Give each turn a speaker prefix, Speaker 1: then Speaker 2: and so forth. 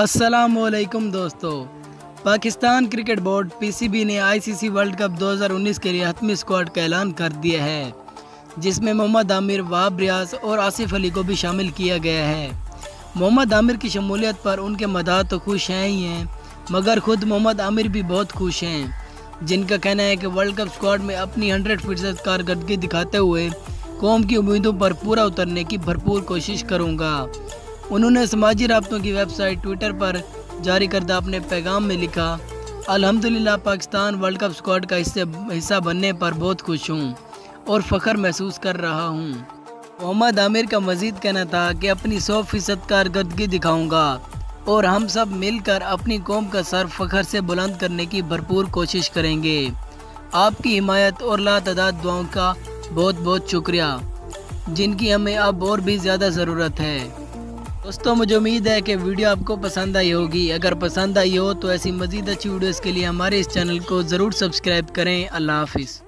Speaker 1: अस्सलाम वालेकुम दोस्तों। पाकिस्तान क्रिकेट बोर्ड पीसीबी ने आईसीसी वर्ल्ड कप 2019 के लिए हतमी स्क्वाड का ऐलान कर दिया है, जिसमें मोहम्मद आमिर, वहाब रियाज और आसिफ अली को भी शामिल किया गया है। मोहम्मद आमिर की शमूलियत पर उनके मदाह तो खुश हैं ही हैं, मगर खुद मोहम्मद आमिर भी बहुत खुश हैं, जिनका कहना है कि वर्ल्ड कप स्क्वाड में अपनी 100% कारकर्दगी दिखाते हुए कौम की उम्मीदों पर पूरा उतरने की भरपूर कोशिश करूँगा। उन्होंने समाजी राब्तों की वेबसाइट ट्विटर पर जारी करदा अपने पैगाम में लिखा, अल्हम्दुलिल्लाह पाकिस्तान वर्ल्ड कप स्क्वाड का हिस्सा बनने पर बहुत खुश हूँ और फ़ख्र महसूस कर रहा हूँ। मोहम्मद आमिर का मज़ीद कहना था कि अपनी 100% कारकर्दगी दिखाऊंगा और हम सब मिलकर अपनी कौम का सर फ़ख्र से बुलंद करने की भरपूर कोशिश करेंगे। आपकी हिमायत और लातदाद दुआओं का बहुत बहुत शुक्रिया, जिनकी हमें अब और भी ज़्यादा ज़रूरत है। दोस्तों, मुझे उम्मीद है कि वीडियो आपको पसंद आई होगी। अगर पसंद आई हो तो ऐसी मज़ीद अच्छी वीडियोस के लिए हमारे इस चैनल को ज़रूर सब्सक्राइब करें। अल्लाह हाफिज़।